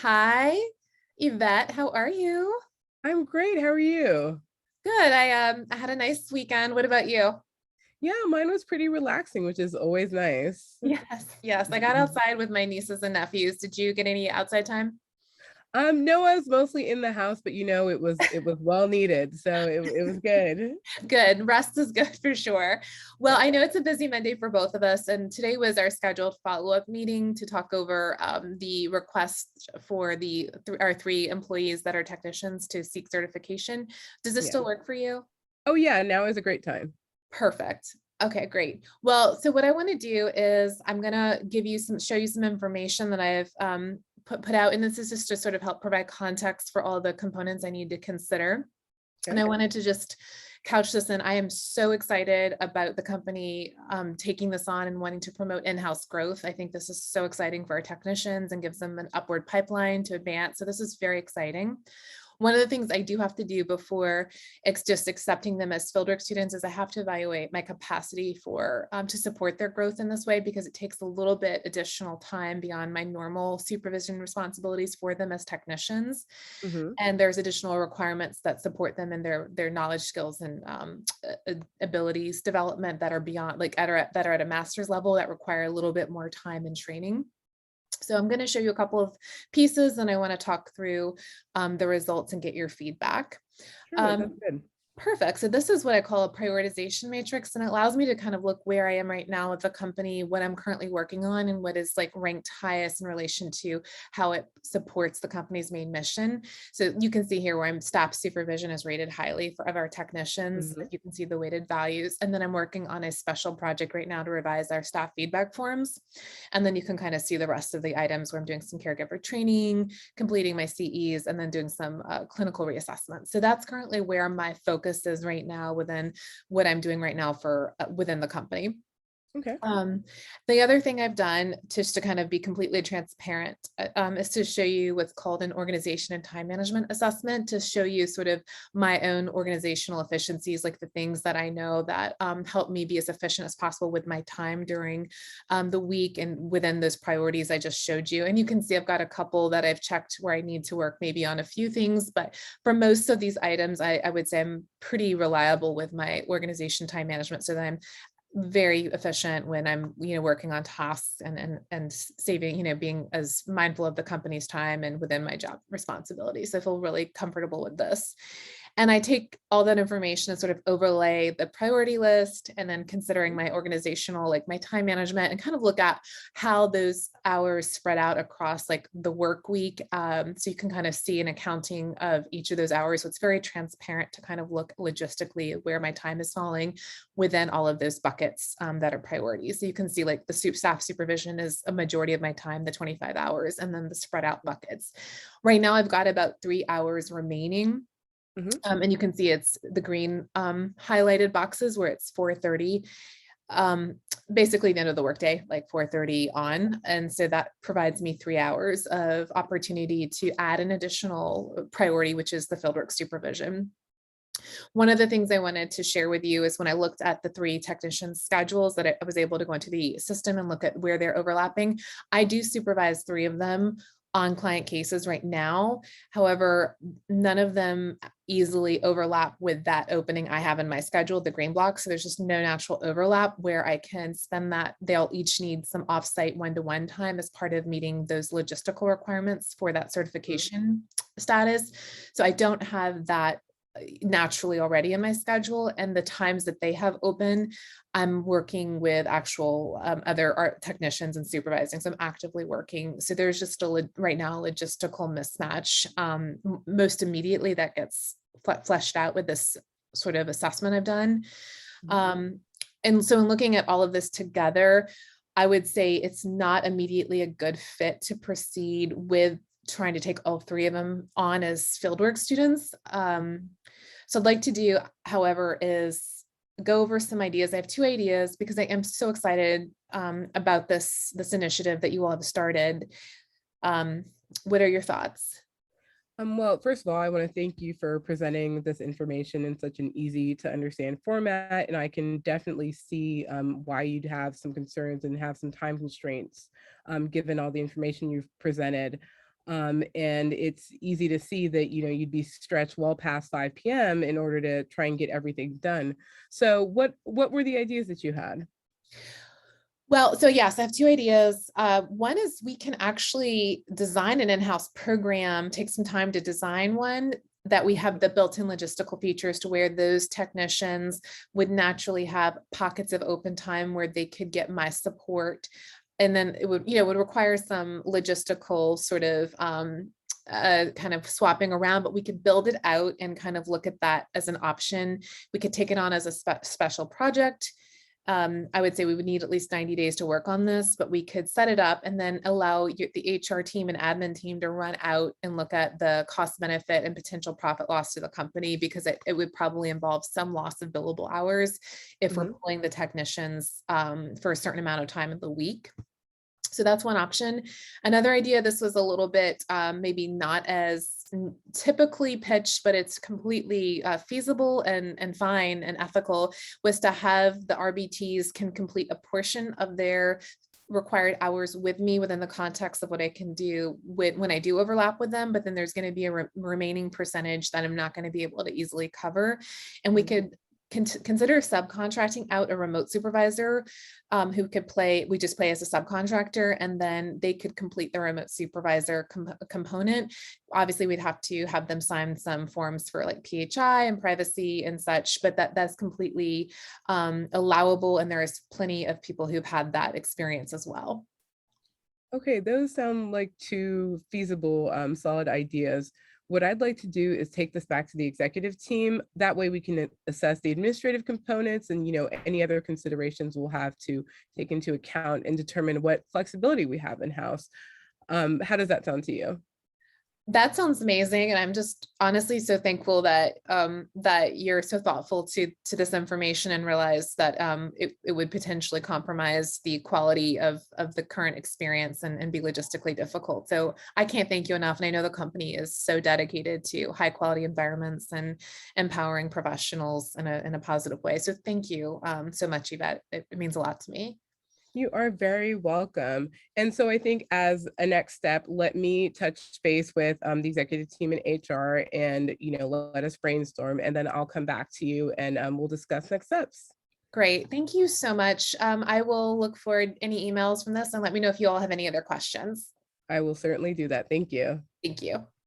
Hi, Yvette. How are you? I'm great. How are you? Good. I had a nice weekend. What about you? Yeah, mine was pretty relaxing, which is always nice. Yes, yes. I got outside with my nieces and nephews. Did you get any outside time? No, I was mostly in the house, but it was well needed, so it was good. Good. Rest is good for sure. Well, I know it's a busy Monday for both of us, and today was our scheduled follow-up meeting to talk over the request for our three employees that are technicians to seek certification. Does this Yeah. still work for you? Oh yeah, now is a great time. Perfect. Okay, great. Well, so what I want to do is I'm gonna show you some information that I've put out, and this is just to sort of help provide context for all the components I need to consider. And Okay. I wanted to just couch this in. I am so excited about the company taking this on and wanting to promote in-house growth. I think this is so exciting for our technicians and gives them an upward pipeline to advance. So this is very exciting. One of the things I do have to do before it's just accepting them as fieldwork students is I have to evaluate my capacity for to support their growth in this way, because it takes a little bit additional time beyond my normal supervision responsibilities for them as technicians. Hmm. And there's additional requirements that support them in their knowledge, skills, and abilities development that are beyond, like that are at a master's level, that require a little bit more time and training. So I'm going to show you a couple of pieces, and I want to talk through the results and get your feedback. Sure, that sounds Um, good. Perfect. So this is what I call a prioritization matrix, and it allows me to kind of look where I am right now with the company, what I'm currently working on, and what is like ranked highest in relation to how it supports the company's main mission. So you can see here where I'm staff supervision is rated highly for of our technicians. Hmm. You can see the weighted values. And then I'm working on a special project right now to revise our staff feedback forms. And then you can kind of see the rest of the items where I'm doing some caregiver training, completing my CEs, and then doing some clinical reassessment. So that's currently where my focus is right now within what I'm doing right now for within the company. Okay. Um, the other thing I've done, just to kind of be completely transparent, is to show you what's called an organization and time management assessment, to show you sort of my own organizational efficiencies, like the things that I know that help me be as efficient as possible with my time during the week and within those priorities I just showed you. And you can see I've got a couple that I've checked where I need to work maybe on a few things, but for most of these items, I would say I'm pretty reliable with my organization time management, so that I'm very efficient when I'm, working on tasks and saving, being as mindful of the company's time and within my job responsibilities. So I feel really comfortable with this. And I take all that information and sort of overlay the priority list, and then considering my organizational, like my time management, and kind of look at how those hours spread out across like the work week. So you can kind of see an accounting of each of those hours. So it's very transparent to kind of look logistically at where my time is falling within all of those buckets that are priorities. So you can see like the staff supervision is a majority of my time, the 25 hours, and then the spread out buckets. Right now, I've got about 3 hours remaining. Hmm. And you can see it's the green highlighted boxes where it's 4:30, basically the end of the workday, like 4:30 on. And so that provides me 3 hours of opportunity to add an additional priority, which is the fieldwork supervision. One of the things I wanted to share with you is when I looked at the three technician schedules that I was able to go into the system and look at where they're overlapping. I do supervise three of them on client cases right now. However, none of them easily overlap with that opening I have in my schedule, the green block. So there's just no natural overlap where I can spend that. They'll each need some offsite one-to-one time as part of meeting those logistical requirements for that certification status. So I don't have that naturally already in my schedule, and the times that they have open, I'm working with actual other art technicians and supervising, so I'm actively working. So there's just right now a logistical mismatch. Most immediately that gets fleshed out with this sort of assessment I've done. um, and so in looking at all of this together, I would say it's not immediately a good fit to proceed with trying to take all three of them on as fieldwork students. So I'd like to do, however, is go over some ideas. I have two ideas because I am so excited about this initiative that you all have started. Um, what are your thoughts? Well, first of all, I want to thank you for presenting this information in such an easy to understand format, and I can definitely see why you'd have some concerns and have some time constraints, given all the information you've presented. And it's easy to see that, you'd be stretched well past 5 p.m. in order to try and get everything done. So what were the ideas that you had? Well, so yes, I have two ideas. One is we can actually design an in-house program, take some time to design one that we have the built-in logistical features to where those technicians would naturally have pockets of open time where they could get my support. And then it would, would require some logistical sort of kind of swapping around, but we could build it out and kind of look at that as an option. We could take it on as a special project. I would say we would need at least 90 days to work on this, but we could set it up and then allow the HR team and admin team to run out and look at the cost benefit and potential profit loss to the company, because it would probably involve some loss of billable hours if we're pulling the technicians for a certain amount of time in the week. So that's one option. Another idea, this was a little bit maybe not as typically pitched, but it's completely feasible and fine and ethical, was to have the RBTs can complete a portion of their required hours with me within the context of what I can do when I do overlap with them, but then there's going to be a remaining percentage that I'm not going to be able to easily cover. And we could consider subcontracting out a remote supervisor who could we just play as a subcontractor, and then they could complete the remote supervisor component. Obviously, we'd have to have them sign some forms for like PHI and privacy and such, but that's completely allowable. And there is plenty of people who've had that experience as well. Okay, those sound like two feasible, solid ideas. What I'd like to do is take this back to the executive team. That way we can assess the administrative components and, any other considerations we'll have to take into account and determine what flexibility we have in-house. How does that sound to you? That sounds amazing, and I'm just honestly so thankful that that you're so thoughtful to this information and realize that it would potentially compromise the quality of the current experience and be logistically difficult. So I can't thank you enough, and I know the company is so dedicated to high quality environments and empowering professionals in a positive way. So thank you so much, Yvette. It means a lot to me. You are very welcome. And so I think as a next step, let me touch base with the executive team and HR and, let us brainstorm, and then I'll come back to you and we'll discuss next steps. Great. Thank you so much. I will look forward any emails from this and let me know if you all have any other questions. I will certainly do that. Thank you. Thank you.